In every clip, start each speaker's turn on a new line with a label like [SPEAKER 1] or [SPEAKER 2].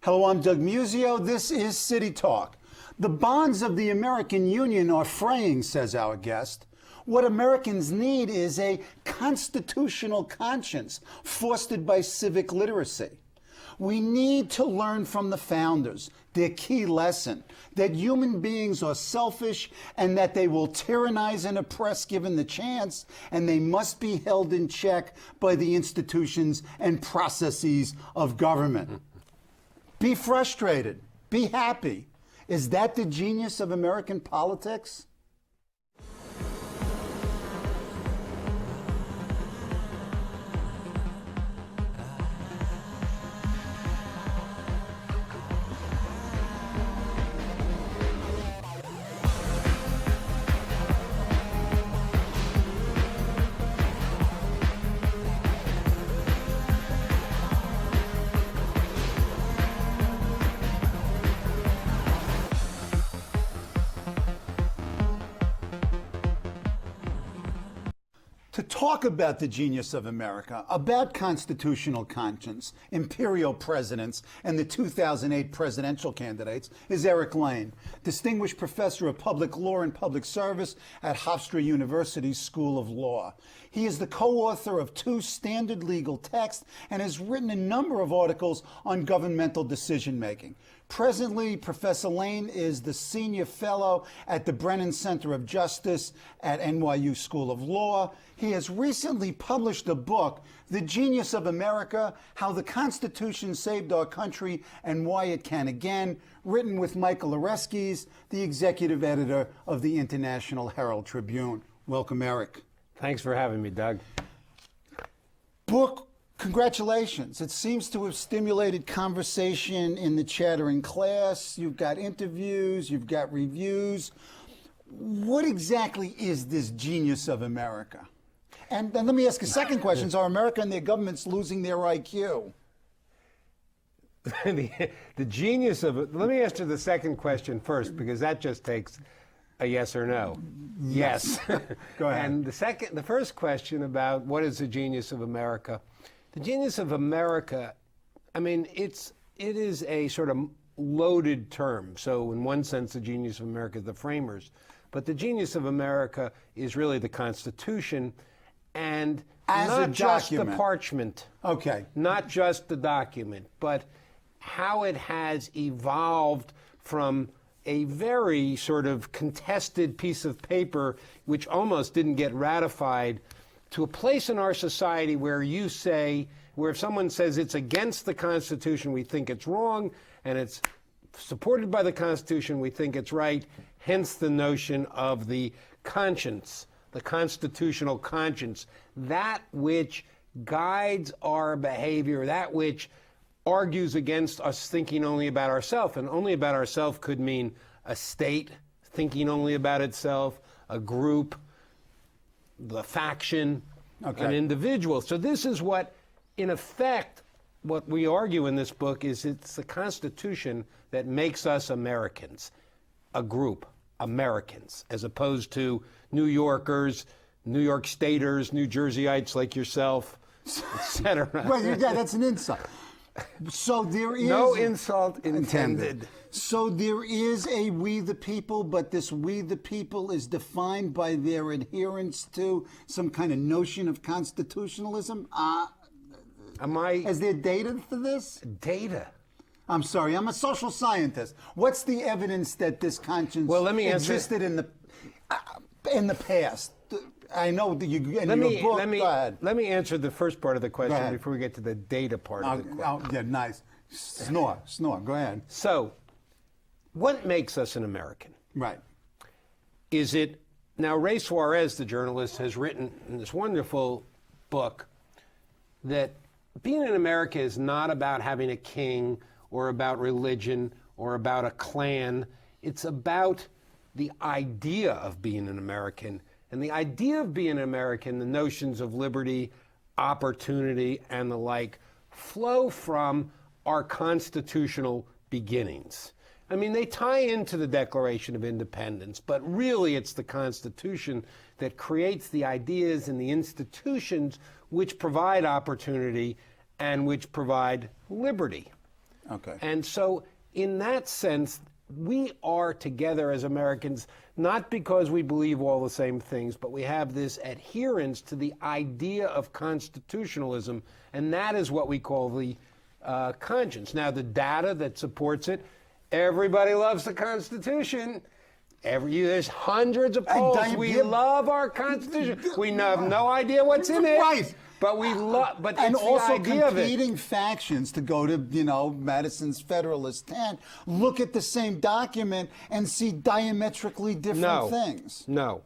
[SPEAKER 1] Hello, I'm Doug Muzzio. This is City Talk. The bonds of the American Union are fraying, says our guest. What Americans need is a constitutional conscience fostered by civic literacy. We need to learn from the founders their key lesson, that human beings are selfish and that they will tyrannize and oppress given the chance, and they must be held in check by the institutions and processes of government. Be frustrated. Be happy. Is that the genius of American politics? To talk about the genius of America, about constitutional conscience, imperial presidents, and the 2008 presidential candidates is Eric Lane, Distinguished Professor of Public Law and Public Service at Hofstra University's School of Law. He is the co-author of 2 standard legal texts and has written a number of articles on governmental decision-making. Presently, Professor Lane is the Senior Fellow at the Brennan Center of Justice at NYU School of Law. He has recently published a book, The Genius of America, How the Constitution Saved Our Country and Why It Can Again, written with Michael Oreskes, the executive editor of the International Herald Tribune. Welcome, Eric.
[SPEAKER 2] Thanks for having me, Doug.
[SPEAKER 1] Book, congratulations. It seems to have stimulated conversation in the chattering class. You've got interviews, you've got reviews. What exactly is this genius of America? And then let me ask a second question. Are America and their governments losing their IQ?
[SPEAKER 2] The genius of it, let me answer the second question first, because that just takes a yes or no. Yes.
[SPEAKER 1] Go ahead.
[SPEAKER 2] And the first question about what is the genius of America? The genius of America, I mean, it is a sort of loaded term. So in one sense, the genius of America is the framers. But the genius of America is really the Constitution, and not just the parchment.
[SPEAKER 1] Okay.
[SPEAKER 2] Not just the document, but how it has evolved from a very sort of contested piece of paper which almost didn't get ratified to a place in our society where if someone says it's against the Constitution, we think it's wrong, and it's supported by the Constitution, we think it's right, hence the notion of the conscience, the constitutional conscience, that which guides our behavior, that which argues against us thinking only about ourselves, and only about ourselves could mean a state thinking only about itself, a group, the faction, an individual. So this is what, in effect, what we argue in this book is it's the Constitution that makes us Americans, a group, Americans, as opposed to New Yorkers, New York Staters, New Jerseyites like yourself, etc.
[SPEAKER 1] Well, yeah, that's an insult. So there is
[SPEAKER 2] no insult intended.
[SPEAKER 1] So there is a we the people, but this we the people is defined by their adherence to some kind of notion of constitutionalism. Is there data for this?
[SPEAKER 2] Data?
[SPEAKER 1] I'm sorry, I'm a social scientist. What's the evidence that this conscience existed in the past? I know that you in your book. Go ahead.
[SPEAKER 2] Let me answer the first part of the question before we get to the data part of the question.
[SPEAKER 1] Yeah, nice. Snore. Go ahead.
[SPEAKER 2] So, what makes us an American?
[SPEAKER 1] Right.
[SPEAKER 2] Is it now? Ray Suarez, the journalist, has written in this wonderful book that being an American is not about having a king or about religion or about a clan. It's about the idea of being an American. And the idea of being an American, the notions of liberty, opportunity, and the like, flow from our constitutional beginnings. I mean, they tie into the Declaration of Independence, but really it's the Constitution that creates the ideas and the institutions which provide opportunity and which provide liberty.
[SPEAKER 1] Okay.
[SPEAKER 2] And so in that sense, we are together as Americans, not because we believe all the same things, but we have this adherence to the idea of constitutionalism, and that is what we call the conscience. Now, the data that supports it, everybody loves the Constitution. There's hundreds of polls. We love our Constitution. We have no idea what's in it.
[SPEAKER 1] Right.
[SPEAKER 2] But we love, but
[SPEAKER 1] and
[SPEAKER 2] it's
[SPEAKER 1] also
[SPEAKER 2] the idea of it.
[SPEAKER 1] competing factions, to go to, Madison's Federalist 10, look at the same document and see diametrically different things.
[SPEAKER 2] No.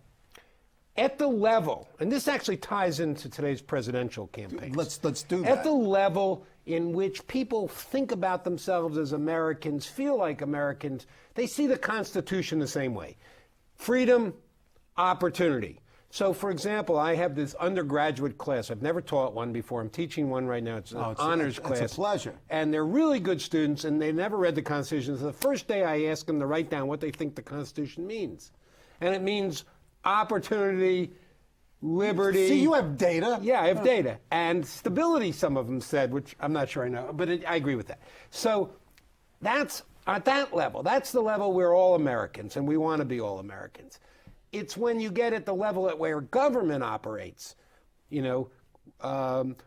[SPEAKER 2] At the level, and this actually ties into today's presidential campaign.
[SPEAKER 1] Let's do that.
[SPEAKER 2] At the level in which people think about themselves as Americans, feel like Americans, they see the Constitution the same way. Freedom, opportunity. So, for example, I have this undergraduate class. I've never taught one before. I'm teaching one right now. It's an honors class.
[SPEAKER 1] It's a pleasure.
[SPEAKER 2] And they're really good students, and they never read the Constitution. So the first day I ask them to write down what they think the Constitution means. And it means opportunity, liberty.
[SPEAKER 1] See, you have data.
[SPEAKER 2] Yeah, I have data. And stability, some of them said, which I'm not sure I know, but I agree with that. So that's at that level. That's the level we're all Americans, and we want to be all Americans. It's when you get at the level at where government operates,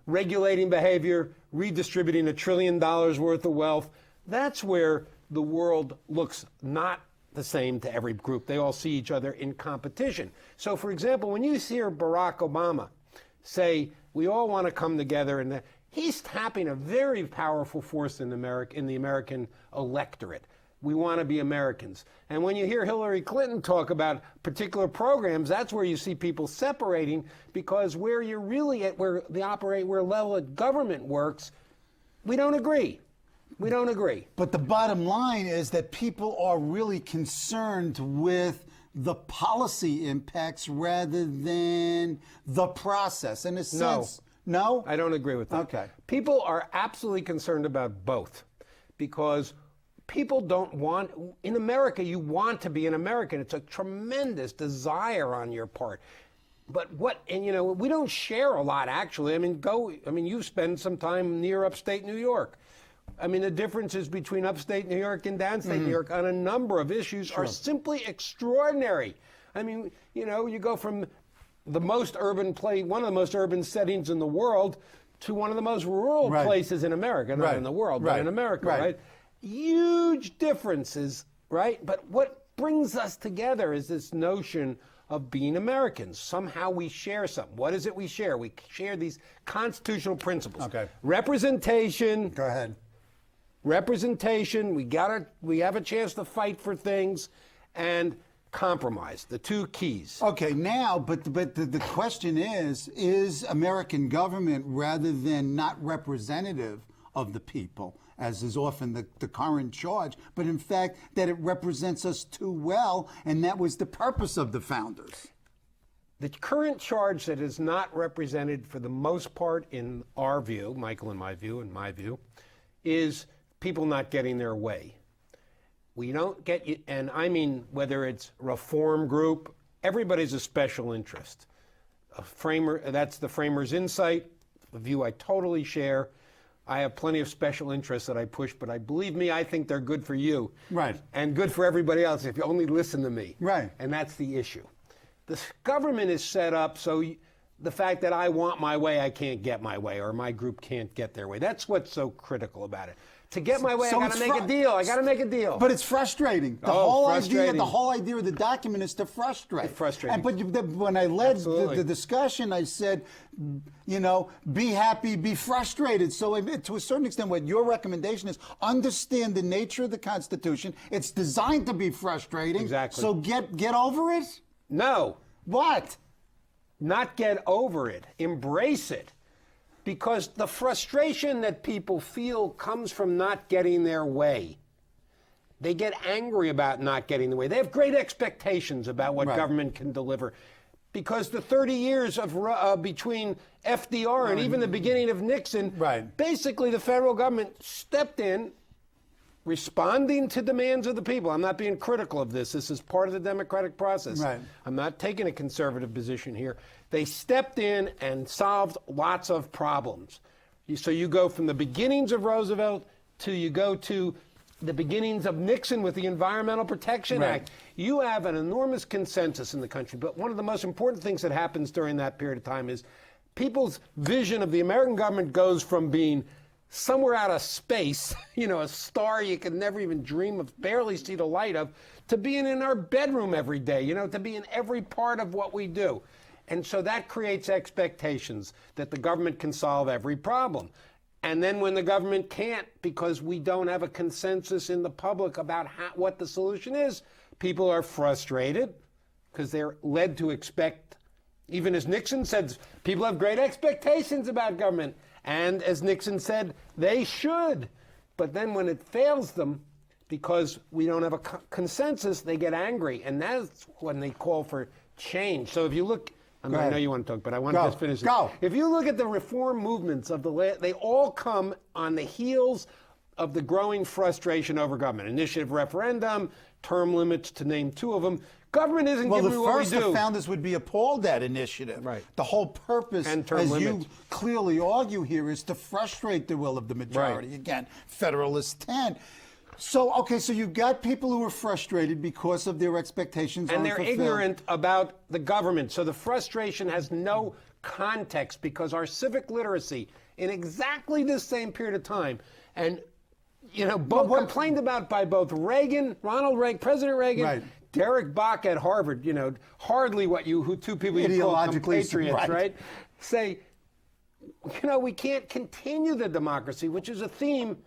[SPEAKER 2] regulating behavior, redistributing $1 trillion worth of wealth. That's where the world looks not the same to every group. They all see each other in competition. So, for example, when you hear Barack Obama say, we all want to come together, and he's tapping a very powerful force in the American electorate. We want to be Americans. And when you hear Hillary Clinton talk about particular programs, that's where you see people separating, because where you're really at, where level of government works, we don't agree. We don't agree.
[SPEAKER 1] But the bottom line is that people are really concerned with the policy impacts rather than the process. In a sense, no?
[SPEAKER 2] I don't agree with that.
[SPEAKER 1] Okay.
[SPEAKER 2] People are absolutely concerned about both, because people don't want, in America, you want to be an American. It's a tremendous desire on your part. But we don't share a lot, actually. You spend some time near upstate New York. The differences between upstate New York and downstate New York on a number of issues are simply extraordinary. You go from the most urban place, one of the most urban settings in the world, to one of the most rural places in America, not in the world, but in America, right? Huge differences, right? But what brings us together is this notion of being Americans. Somehow we share something. What is it we share? We share these constitutional principles.
[SPEAKER 1] Okay.
[SPEAKER 2] Representation.
[SPEAKER 1] Go ahead.
[SPEAKER 2] Representation. We have a chance to fight for things, and compromise. The two keys.
[SPEAKER 1] Okay, now, but the question is American government, rather than not representative of the people, as is often the current charge, but in fact that it represents us too well, and that was the purpose of the founders?
[SPEAKER 2] The current charge that is not represented for the most part in our view, Michael and my view, is people not getting their way. We don't get, and I mean whether it's reform group, everybody's a special interest. A framer, that's the framers' insight, a view I totally share. I have plenty of special interests that I push, but believe me, I think they're good for you.
[SPEAKER 1] Right.
[SPEAKER 2] And good for everybody else if you only listen to me.
[SPEAKER 1] Right.
[SPEAKER 2] And that's the issue. The government is set up so the fact that I want my way, I can't get my way, or my group can't get their way. That's what's so critical about it. To get my way, I got to make a deal. I got to make a deal.
[SPEAKER 1] But it's frustrating. The whole idea of the document is to frustrate.
[SPEAKER 2] It's frustrating.
[SPEAKER 1] But when I led the discussion, I said, be happy, be frustrated. So to a certain extent, what your recommendation is, understand the nature of the Constitution. It's designed to be frustrating.
[SPEAKER 2] Exactly.
[SPEAKER 1] So get over it?
[SPEAKER 2] No.
[SPEAKER 1] What?
[SPEAKER 2] Not get over it. Embrace it. Because the frustration that people feel comes from not getting their way. They get angry about not getting their way. They have great expectations about what government can deliver. Because the 30 years of between FDR and even the beginning of Nixon, basically the federal government stepped in, responding to demands of the people. I'm not being critical of this. This is part of the democratic process.
[SPEAKER 1] Right.
[SPEAKER 2] I'm not taking a conservative position here. They stepped in and solved lots of problems. So you go from the beginnings of Roosevelt to you go to the beginnings of Nixon with the Environmental Protection
[SPEAKER 1] Right.
[SPEAKER 2] Act, you have an enormous consensus in the country. But one of the most important things that happens during that period of time is people's vision of the American government goes from being somewhere out of space, a star you could never even dream of, barely see the light of, to being in our bedroom every day, to be in every part of what we do. And so that creates expectations that the government can solve every problem. And then when the government can't, because we don't have a consensus in the public about what the solution is, people are frustrated because they're led to expect, even as Nixon said, people have great expectations about government. And as Nixon said, they should. But then when it fails them, because we don't have a consensus, they get angry. And that's when they call for change. So if you look, I know you want to talk, but I want to just finish it. If you look at the reform movements of they all come on the heels of the growing frustration over government. Initiative referendum, term limits, to name two of them. Government isn't giving me what we do.
[SPEAKER 1] The founders would be appalled at initiative.
[SPEAKER 2] Right.
[SPEAKER 1] The whole purpose,
[SPEAKER 2] and term
[SPEAKER 1] as
[SPEAKER 2] limits.
[SPEAKER 1] you clearly argue here, is to frustrate the will of the majority.
[SPEAKER 2] Right.
[SPEAKER 1] Again, Federalist 10. So you've got people who are frustrated because of their expectations
[SPEAKER 2] and
[SPEAKER 1] aren't
[SPEAKER 2] they're
[SPEAKER 1] fulfilled.
[SPEAKER 2] ignorant about the government. So the frustration has no context because our civic literacy in exactly this same period of time, and complained about by both President Reagan,
[SPEAKER 1] right.
[SPEAKER 2] Derek Bach at Harvard, hardly two people you call compatriots, right? Say, we can't continue the democracy, which is a theme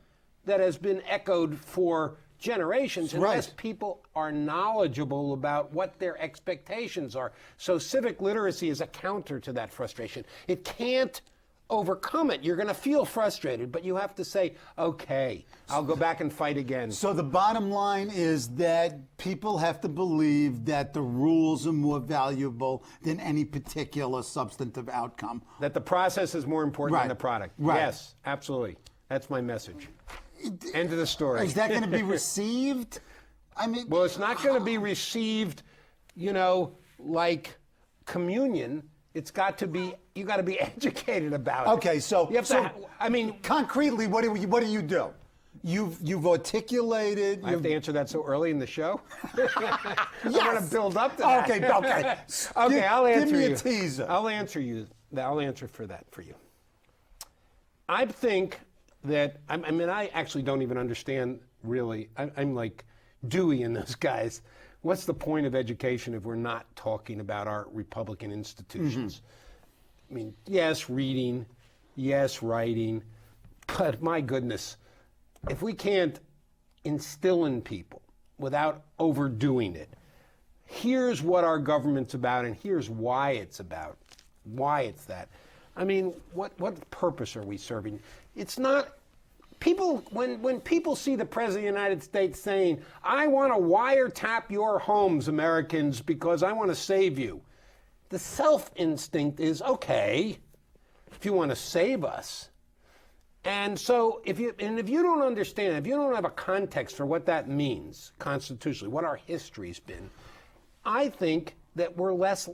[SPEAKER 2] that has been echoed for generations unless people are knowledgeable about what their expectations are. So civic literacy is a counter to that frustration. It can't overcome it. You're going to feel frustrated, but you have to say, okay, I'll go back and fight again.
[SPEAKER 1] So the bottom line is that people have to believe that the rules are more valuable than any particular substantive outcome.
[SPEAKER 2] That the process is more important than the product.
[SPEAKER 1] Right.
[SPEAKER 2] Yes, absolutely. That's my message. End of the story.
[SPEAKER 1] Is that going to be received?
[SPEAKER 2] Well, it's not going to be received, like communion. It's got to be. You got to be educated about it.
[SPEAKER 1] Okay, so
[SPEAKER 2] you have to.
[SPEAKER 1] Concretely, what do you do? You've articulated.
[SPEAKER 2] I have to answer that so early in the show.
[SPEAKER 1] Yes.
[SPEAKER 2] I want to build up to that.
[SPEAKER 1] Okay.
[SPEAKER 2] I'll answer
[SPEAKER 1] you. Give me
[SPEAKER 2] you.
[SPEAKER 1] a teaser.
[SPEAKER 2] I'll answer you. I'll answer for that for you. I think that I actually don't even understand really. I'm like Dewey and those guys. What's the point of education if we're not talking about our Republican institutions? Mm-hmm. Yes, reading, yes, writing, but my goodness, if we can't instill in people without overdoing it, here's what our government's about and here's why it's about, why it's that. What purpose are we serving? It's not. People, when people see the President of the United States saying, I want to wiretap your homes, Americans, because I want to save you, the self-instinct is, okay, if you want to save us. And so if you don't understand, if you don't have a context for what that means constitutionally, what our history's been, I think that we're less,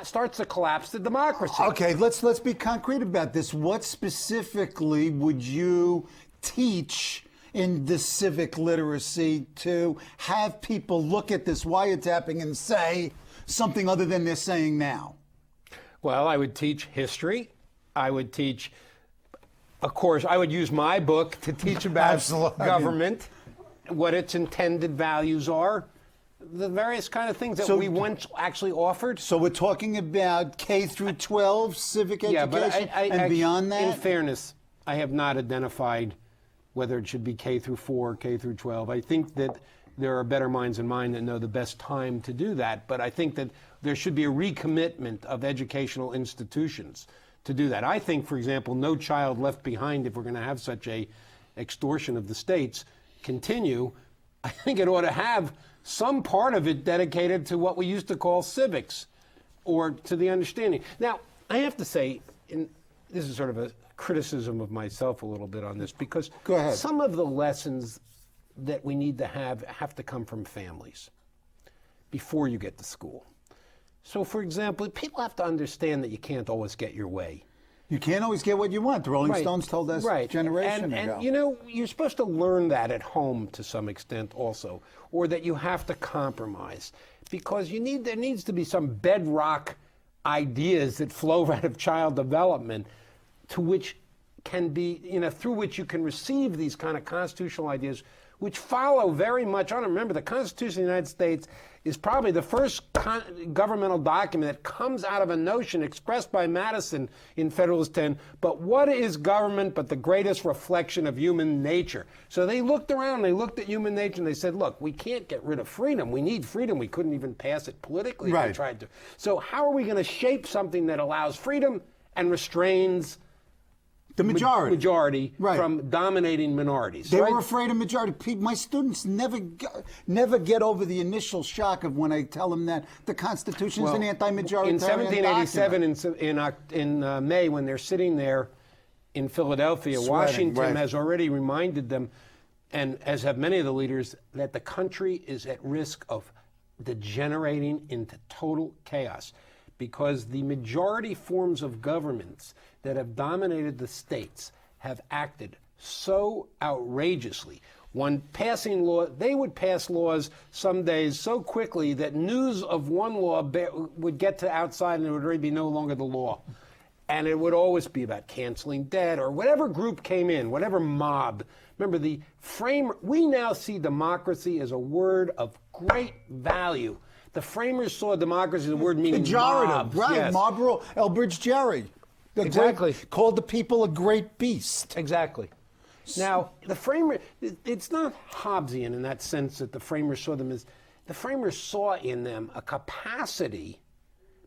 [SPEAKER 2] starts to collapse the democracy.
[SPEAKER 1] Okay, let's be concrete about this. What specifically would you teach in the civic literacy to have people look at this wiretapping and say something other than they're saying now?
[SPEAKER 2] Well, I would teach history. I would teach, of course, I would use my book to teach about government, what its intended values are. The various kind of things that we once actually offered. So
[SPEAKER 1] we're talking about K through 12 civic education and beyond that?
[SPEAKER 2] In fairness, I have not identified whether it should be K through 4, K through 12. I think that there are better minds than mine that know the best time to do that, but I think that there should be a recommitment of educational institutions to do that. I think, for example, No Child Left Behind, if we're going to have such a extortion of the states continue, I think it ought to have some part of it dedicated to what we used to call civics, or to the understanding. Now, I have to say, this is sort of a criticism of myself a little bit on this, because some of the lessons that we need to have to come from families before you get to school. So, for example, people have to understand that you can't always get your way
[SPEAKER 1] You can't always get what you want. The Rolling Stones told us a generation ago.
[SPEAKER 2] And, you know, you're supposed to learn that at home to some extent also, or that you have to compromise. Because there needs to be some bedrock ideas that flow out of child development to which can be, you know, through which you can receive these kind of constitutional ideas, which follow very much on. Remember, the Constitution of the United States is probably the first governmental document that comes out of a notion expressed by Madison in Federalist 10, but what is government but the greatest reflection of human nature? So they looked around, they looked at human nature, and they said, look, we can't get rid of freedom. We need freedom. We couldn't even pass it politically if we tried to. So how are we going to shape something that allows freedom and restrains
[SPEAKER 1] the majority
[SPEAKER 2] from dominating minorities?
[SPEAKER 1] They were afraid of majority. My students never get over the initial shock of when I tell them that the Constitution is an anti-majoritarian
[SPEAKER 2] in 1787, in May, when they're sitting there in Philadelphia,
[SPEAKER 1] Sweating,
[SPEAKER 2] Washington has already reminded them, and as have many of the leaders, that the country is at risk of degenerating into total chaos, because the majority forms of governments that have dominated the states have acted so outrageously. When passing law, they would pass laws some days so quickly that news of one law would get to outside and it would already be no longer the law. And it would always be about canceling debt or whatever group came in, whatever mob. Remember, we now see democracy as a word of great value. The framers saw democracy as a word meaning mobs.
[SPEAKER 1] Right,
[SPEAKER 2] yes.
[SPEAKER 1] mob rule. Elbridge Gerry.
[SPEAKER 2] Exactly.
[SPEAKER 1] Called the people a great beast.
[SPEAKER 2] Exactly. Now, it's not Hobbesian in that sense that the framers saw them as, the framers saw in them a capacity,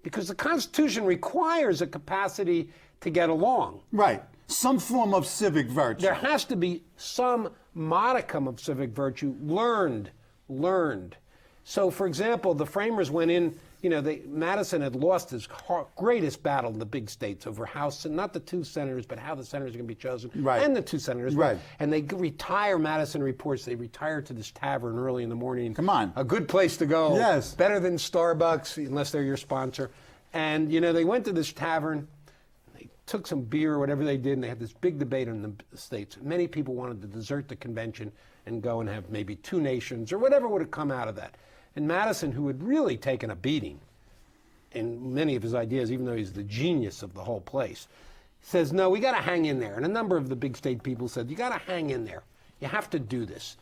[SPEAKER 2] because the Constitution requires a capacity to get along.
[SPEAKER 1] Right. Some form of civic virtue.
[SPEAKER 2] There has to be some modicum of civic virtue learned. So, for example, the framers went in, you know, Madison had lost his greatest battle in the big states over House, not the two senators, but how the senators are going to be chosen, and the two senators.
[SPEAKER 1] Right.
[SPEAKER 2] And they retire, Madison reports, they retire to this tavern early in the morning.
[SPEAKER 1] Come on.
[SPEAKER 2] A good place to go.
[SPEAKER 1] Yes.
[SPEAKER 2] Better than Starbucks, unless they're your sponsor. And, you know, they went to this tavern, they took some beer or whatever they did, and they had this big debate in the states. Many people wanted to desert the convention and go and have maybe two nations or whatever would have come out of that. And Madison, who had really taken a beating in many of his ideas, even though he's the genius of the whole place, says, no, we got to hang in there. And a number of the big state people said, you got to hang in there. You have to do this.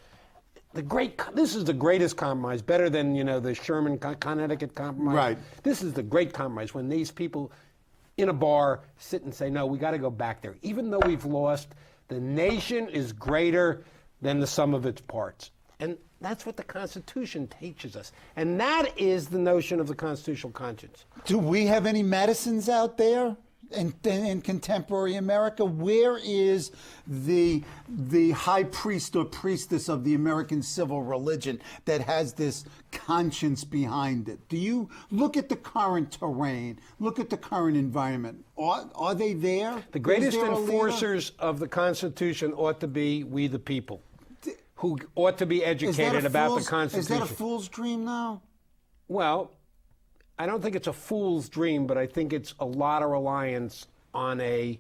[SPEAKER 2] This is the greatest compromise, better than, you know, the Sherman, Connecticut compromise.
[SPEAKER 1] Right.
[SPEAKER 2] This is the great compromise, when these people in a bar sit and say, no, we got to go back there. Even though we've lost, the nation is greater than the sum of its parts. And that's what the Constitution teaches us. And that is the notion of the constitutional conscience.
[SPEAKER 1] Do we have any Madisons out there in contemporary America? Where is the high priest or priestess of the American civil religion that has this conscience behind it? Do you look at the current terrain, look at the current environment? Are they there?
[SPEAKER 2] The greatest enforcers of the Constitution ought to be we the people, who ought to be educated about the Constitution.
[SPEAKER 1] Is that a fool's dream now?
[SPEAKER 2] Well, I don't think it's a fool's dream, but I think it's a lot of reliance on there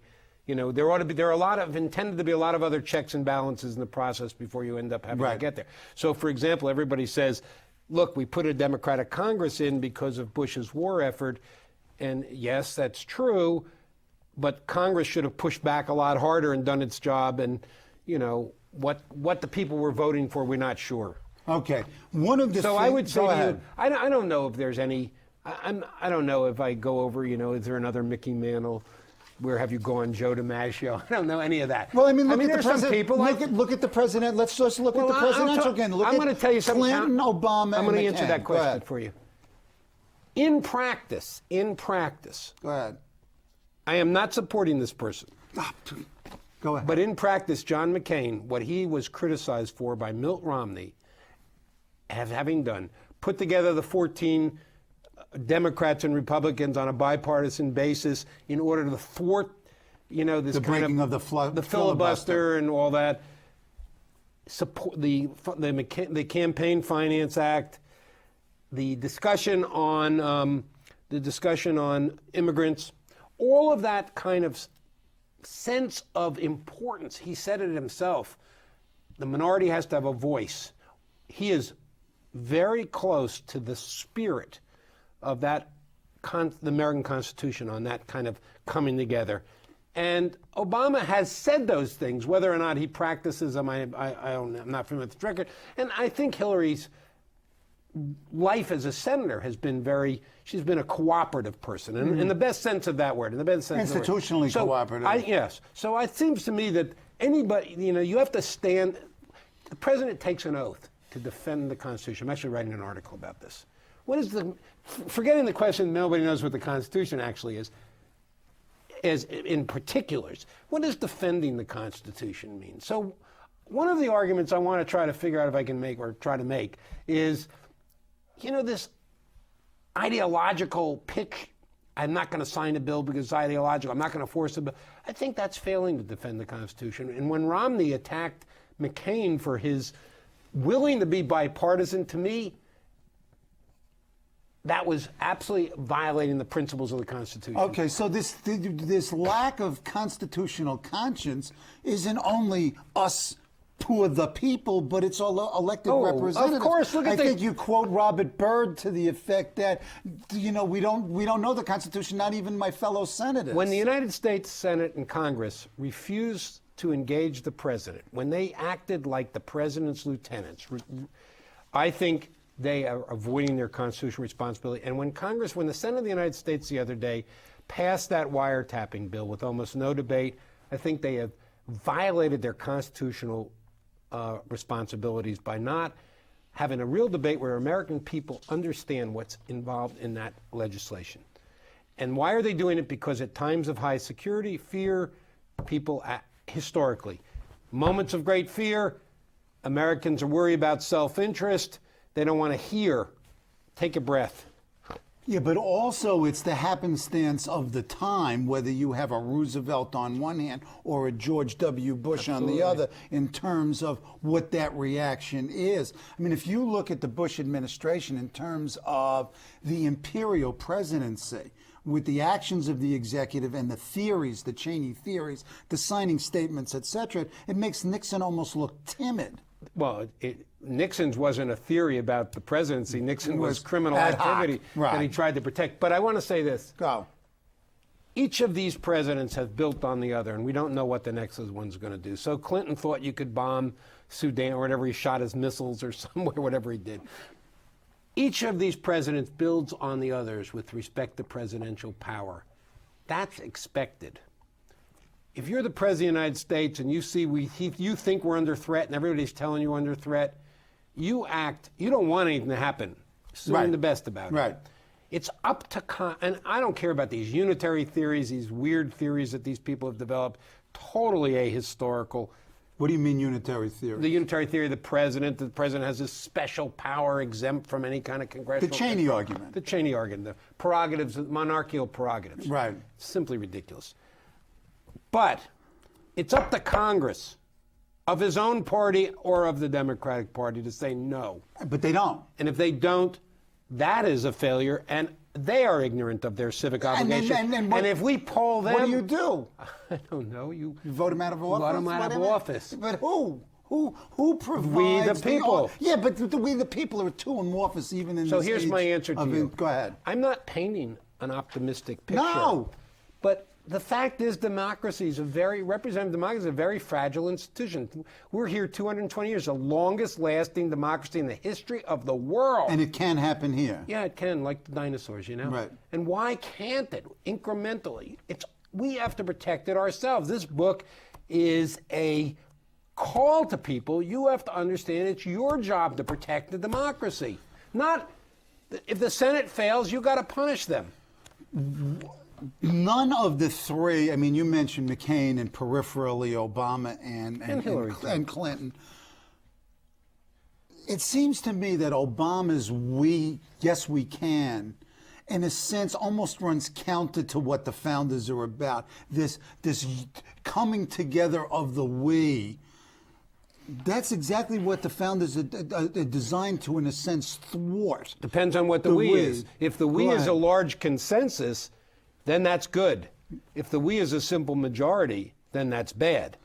[SPEAKER 2] intended to be a lot of other checks and balances in the process before you end up having to get there. So, for example, everybody says, look, we put a Democratic Congress in because of Bush's war effort, and yes, that's true, but Congress should have pushed back a lot harder and done its job, and, you know, what the people were voting for, we're not sure.
[SPEAKER 1] Okay. One of the
[SPEAKER 2] I would say to you, I don't know if there's any, I don't know if I go over, you know, is there another Mickey Mantle? Where have you gone, Joe DiMaggio? I don't know any of that.
[SPEAKER 1] Well, I mean, look at the
[SPEAKER 2] there's
[SPEAKER 1] president.
[SPEAKER 2] some people
[SPEAKER 1] look at the president. Let's just look at the presidential again.
[SPEAKER 2] I'm going to tell you something.
[SPEAKER 1] Clinton, Obama,
[SPEAKER 2] I'm going to
[SPEAKER 1] and
[SPEAKER 2] answer
[SPEAKER 1] McCain.
[SPEAKER 2] that question for you. In practice,
[SPEAKER 1] go ahead.
[SPEAKER 2] I am not supporting this person.
[SPEAKER 1] Go ahead.
[SPEAKER 2] But in practice, John McCain, what he was criticized for by Mitt Romney, having done, put together the 14 Democrats and Republicans on a bipartisan basis in order to thwart, you know, this
[SPEAKER 1] the
[SPEAKER 2] kind
[SPEAKER 1] breaking of the
[SPEAKER 2] filibuster and all that. Support the Campaign Finance Act, the discussion on immigrants, all of that kind of sense of importance. He said it himself. The minority has to have a voice. He is very close to the spirit of that the American Constitution on that kind of coming together. And Obama has said those things. Whether or not he practices them, I'm not familiar with the record. And I think Hillary's life as a senator has been she's been a cooperative person, in the best sense of that word, in the best sense
[SPEAKER 1] institutionally
[SPEAKER 2] of the word.
[SPEAKER 1] cooperative.
[SPEAKER 2] Yes. So it seems to me that anybody, you have to stand, the president takes an oath to defend the Constitution. I'm actually writing an article about this. What is forgetting the question, nobody knows what the Constitution actually is, as in particulars, what does defending the Constitution mean? So one of the arguments I want to try to figure out if I can make, or try to make, is, this ideological pitch, I'm not going to sign a bill because it's ideological, I'm not going to force a bill. I think that's failing to defend the Constitution. And when Romney attacked McCain for his willing to be bipartisan, to me, that was absolutely violating the principles of the Constitution.
[SPEAKER 1] Okay, so this lack of constitutional conscience isn't only us poor the people, but it's all elected representatives.
[SPEAKER 2] Of course, look at
[SPEAKER 1] I think you quote Robert Byrd to the effect that, we don't know the Constitution, not even my fellow senators.
[SPEAKER 2] When the United States Senate and Congress refused to engage the president, when they acted like the president's lieutenants, I think they are avoiding their constitutional responsibility. And when the Senate of the United States the other day passed that wiretapping bill with almost no debate, I think they have violated their constitutional responsibilities by not having a real debate where American people understand what's involved in that legislation. And why are they doing it? Because at times of high security, fear, people historically, moments of great fear, Americans are worried about self-interest. They don't want to take a breath.
[SPEAKER 1] Yeah, but also it's the happenstance of the time, whether you have a Roosevelt on one hand or a George W. Bush on the other, in terms of what that reaction is. I mean, if you look at the Bush administration in terms of the imperial presidency, with the actions of the executive and the theories, the Cheney theories, the signing statements, etc., it makes Nixon almost look timid.
[SPEAKER 2] Well, Nixon's wasn't a theory about the presidency. Nixon was criminal activity that he tried to protect. But I want to say this.
[SPEAKER 1] Go.
[SPEAKER 2] Each of these presidents has built on the other, and we don't know what the next one's going to do. So Clinton thought you could bomb Sudan or whatever, he shot his missiles or somewhere, whatever he did. Each of these presidents builds on the others with respect to presidential power. That's expected. If you're the President of the United States and you see you think we're under threat and everybody's telling you under threat, you don't want anything to happen. Assuming the best about it.
[SPEAKER 1] Right.
[SPEAKER 2] It's up to, and I don't care about these unitary theories, these weird theories that these people have developed, totally ahistorical.
[SPEAKER 1] What do you mean unitary theory?
[SPEAKER 2] The unitary theory of the president has this special power exempt from any kind of congressional...
[SPEAKER 1] The Cheney argument.
[SPEAKER 2] The Cheney argument, the prerogatives, the monarchical prerogatives.
[SPEAKER 1] Right.
[SPEAKER 2] Simply ridiculous. But it's up to Congress, of his own party or of the Democratic Party, to say no.
[SPEAKER 1] But they don't.
[SPEAKER 2] And if they don't, that is a failure, and they are ignorant of their civic obligation. And if we poll them...
[SPEAKER 1] What do you do?
[SPEAKER 2] I don't know. You
[SPEAKER 1] vote them out of office?
[SPEAKER 2] Vote them out of office.
[SPEAKER 1] But who? Who provides...
[SPEAKER 2] We the people.
[SPEAKER 1] Yeah, but we the people are too amorphous even in
[SPEAKER 2] so
[SPEAKER 1] this
[SPEAKER 2] here's
[SPEAKER 1] age
[SPEAKER 2] my answer to you.
[SPEAKER 1] Go ahead.
[SPEAKER 2] I'm not painting an optimistic picture.
[SPEAKER 1] No!
[SPEAKER 2] But the fact is, representative democracy is a very fragile institution. We're here 220 years, the longest lasting democracy in the history of the world.
[SPEAKER 1] And it can happen here.
[SPEAKER 2] Yeah, it can, like the dinosaurs,
[SPEAKER 1] Right.
[SPEAKER 2] And why can't it? Incrementally. We have to protect it ourselves. This book is a call to people. You have to understand it's your job to protect the democracy. Not, if the Senate fails, you got to punish them.
[SPEAKER 1] None of the three, I mean, you mentioned McCain and peripherally Obama and
[SPEAKER 2] Hillary
[SPEAKER 1] and Clinton. It seems to me that Obama's yes, we can, in a sense, almost runs counter to what the founders are about. This coming together of the we. That's exactly what the founders are designed to, in a sense, thwart.
[SPEAKER 2] Depends on what the we is. If the we is a large consensus, then that's good. If the we is a simple majority, then that's bad.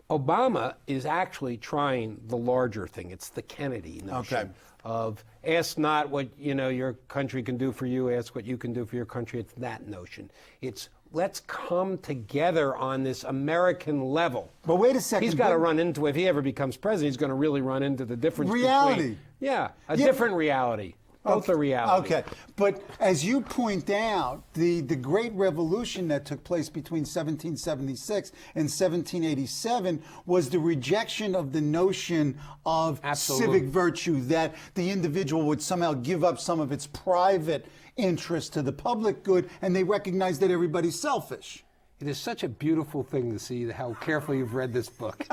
[SPEAKER 2] Obama is actually trying the larger thing. It's the Kennedy notion of ask not what your country can do for you, ask what you can do for your country. It's that notion. It's let's come together on this American level.
[SPEAKER 1] But wait a second.
[SPEAKER 2] He's got to run into, if he ever becomes president, he's going to really run into the difference
[SPEAKER 1] reality.
[SPEAKER 2] Between, different reality. Both are reality.
[SPEAKER 1] Okay, but as you point out, the Great Revolution that took place between 1776 and 1787 was the rejection of the notion of civic virtue, that the individual would somehow give up some of its private interest to the public good, and they recognized that everybody's selfish.
[SPEAKER 2] It is such a beautiful thing to see how carefully you've read this book.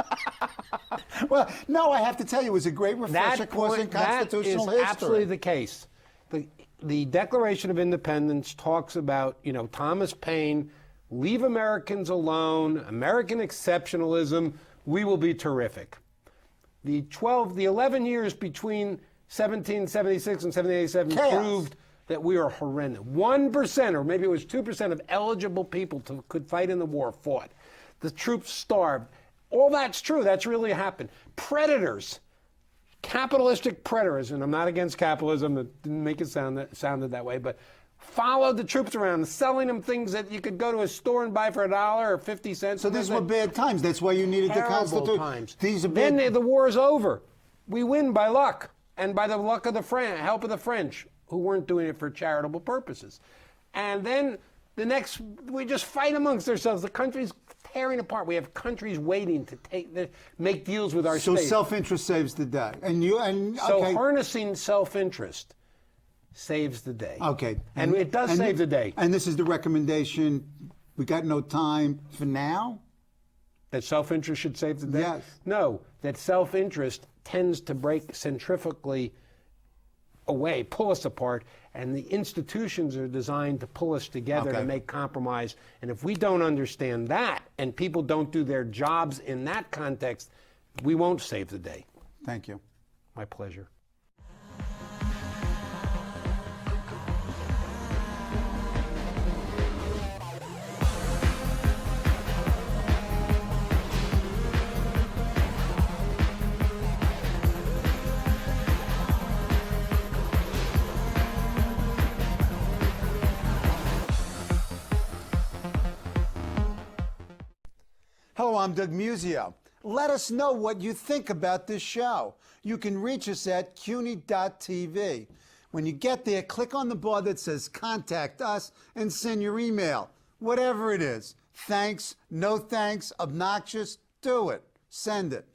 [SPEAKER 1] Well, no, I have to tell you, it was a great refresher course in constitutional history.
[SPEAKER 2] That is absolutely the case. The Declaration of Independence talks about, Thomas Paine, leave Americans alone, American exceptionalism, we will be terrific. The 11 years between 1776 and 1787 proved that we are horrendous. 1%, or maybe it was 2% of eligible people could fight in the war fought. The troops starved. All that's true. That's really happened. Predators, capitalistic predators, and I'm not against capitalism. It didn't make it sounded that way, but followed the troops around, selling them things that you could go to a store and buy for $1 or 50 cents.
[SPEAKER 1] So these were bad times. That's why you needed the Constitution.
[SPEAKER 2] Times.
[SPEAKER 1] These are bad.
[SPEAKER 2] Then the war is over. We win by luck, and by the luck of the help of the French, who weren't doing it for charitable purposes. And then we just fight amongst ourselves. The country's tearing apart. We have countries waiting to make deals with our state.
[SPEAKER 1] So self-interest saves the day.
[SPEAKER 2] So harnessing self-interest saves the day.
[SPEAKER 1] Okay.
[SPEAKER 2] And it does save the day.
[SPEAKER 1] And this is the recommendation. We got no time for now?
[SPEAKER 2] That self-interest should save the day?
[SPEAKER 1] Yes.
[SPEAKER 2] No, that self-interest tends to break centrifugally away, pull us apart, and the institutions are designed to pull us together to make compromise. And if we don't understand that, and people don't do their jobs in that context, we won't save the day.
[SPEAKER 1] Thank you.
[SPEAKER 2] My pleasure.
[SPEAKER 1] Hello, I'm Doug Muzzio. Let us know what you think about this show. You can reach us at CUNY.TV. When you get there, click on the bar that says Contact Us and send your email. Whatever it is. Thanks, no thanks, obnoxious, do it. Send it.